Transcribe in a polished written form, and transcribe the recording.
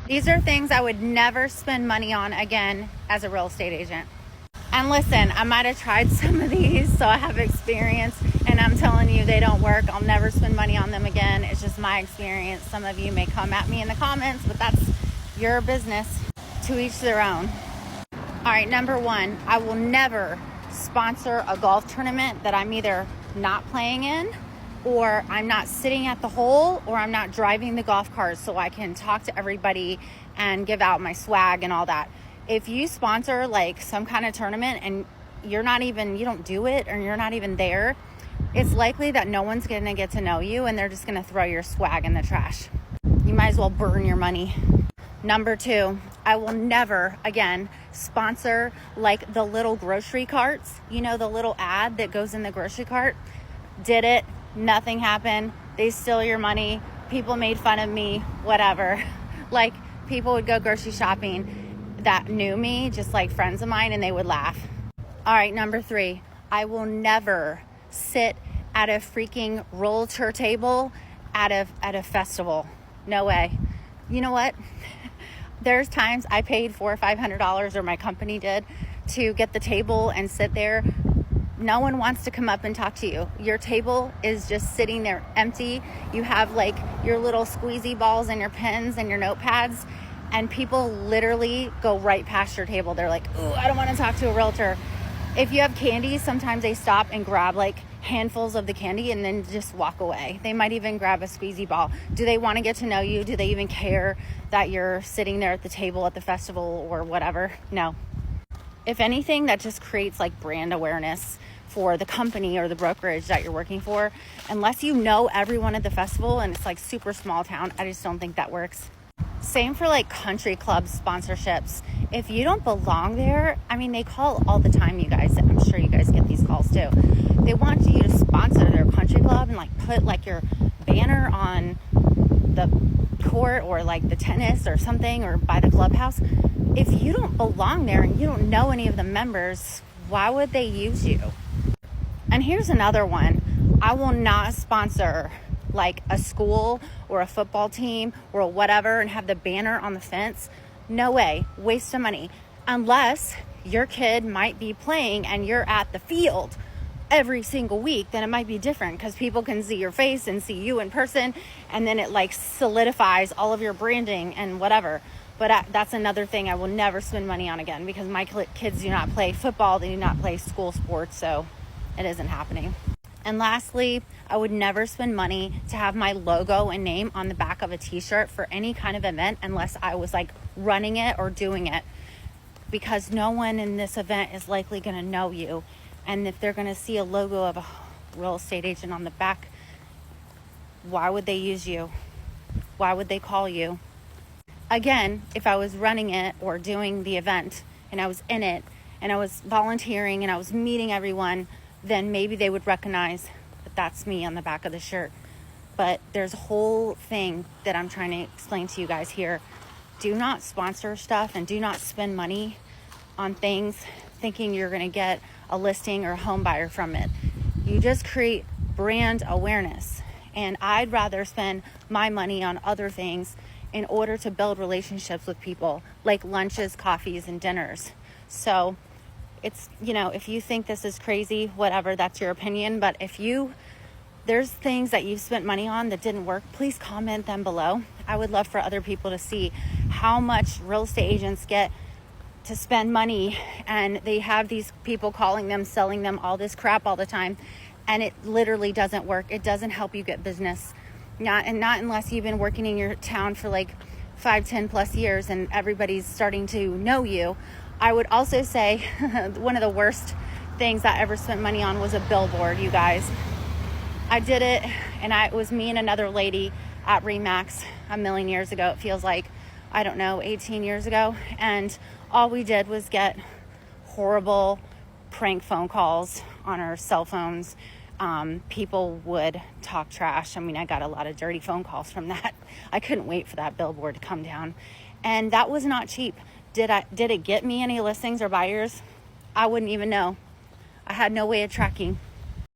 These are things I would never spend money on again as a real estate agent. And listen, I might have tried some of these, so I have experience, and I'm telling you they don't work. I'll never spend money on them again. It's just my experience. Some of you may come at me in the comments, but that's your business. To each their own. All right, number one, I will never sponsor a golf tournament that I'm either not playing in, or I'm not sitting at the hole, or I'm not driving the golf cart so I can talk to everybody and give out my swag and all that. If you sponsor like some kind of tournament and you don't do it, or you're not even there, it's likely that no one's gonna get to know you, and they're just gonna throw your swag in the trash. You might as well burn your money. Number two, I will never again sponsor like the little grocery carts. You know, the little ad that goes in the grocery cart. Did it, nothing happened. They steal your money. People made fun of me, whatever. Like, people would go grocery shopping that knew me, just like friends of mine, and they would laugh. All right, number three, I will never sit at a freaking realtor table at a festival. No way. You know what? There's times I paid $400 or $500, or my company did, to get the table and sit there. No one wants to come up and talk to you. Your table is just sitting there empty. You have like your little squeezy balls and your pens and your notepads, and people literally go right past your table. They're like, ooh, I don't want to talk to a realtor. If you have candy, sometimes they stop and grab like handfuls of the candy and then just walk away. They might even grab a squeezy ball. Do they want to get to know you? Do they even care that you're sitting there at the table at the festival or whatever? No. If anything, that just creates like brand awareness for the company or the brokerage that you're working for. Unless you know everyone at the festival and it's like super small town, I just don't think that works. Same for like country club sponsorships. If you don't belong there, I mean, they call all the time, you guys. I'm sure you guys get these calls too. They want you to sponsor their country club and like put like your banner on the court or like the tennis or something, or by the clubhouse. If you don't belong there and you don't know any of the members, why would they use you? And here's another one. I will not sponsor like a school or a football team or whatever and have the banner on the fence. No way. Waste of money. Unless your kid might be playing and you're at the field every single week, then it might be different, because people can see your face and see you in person, and then it like solidifies all of your branding and whatever. But that's another thing I will never spend money on again, because my kids do not play football. They do not play school sports, so it isn't happening. And lastly, I would never spend money to have my logo and name on the back of a t-shirt for any kind of event unless I was like running it or doing it, because no one in this event is likely going to know you. And if they're going to see a logo of a real estate agent on the back, why would they use you? Why would they call you? Again, if I was running it or doing the event and I was in it and I was volunteering and I was meeting everyone, then maybe they would recognize that that's me on the back of the shirt. But there's a whole thing that I'm trying to explain to you guys here. Do not sponsor stuff and do not spend money on things thinking you're going to get a listing or a home buyer from it. You just create brand awareness. And I'd rather spend my money on other things in order to build relationships with people, like lunches, coffees, and dinners. So it's, you know, if you think this is crazy, whatever, that's your opinion. But if there's things that you've spent money on that didn't work, please comment them below. I would love for other people to see how much real estate agents get to spend money, and they have these people calling them, selling them all this crap all the time, and it literally doesn't work. It doesn't help you get business. Not unless you've been working in your town for like 5-10 plus years and everybody's starting to know you. I would also say one of the worst things I ever spent money on was a billboard, you guys. I did it, and it was me and another lady at Remax a million years ago. It feels like, I don't know, 18 years ago. And all we did was get horrible prank phone calls on our cell phones. People would talk trash. I mean, I got a lot of dirty phone calls from that. I couldn't wait for that billboard to come down. And that was not cheap. Did it get me any listings or buyers? I wouldn't even know. I had no way of tracking.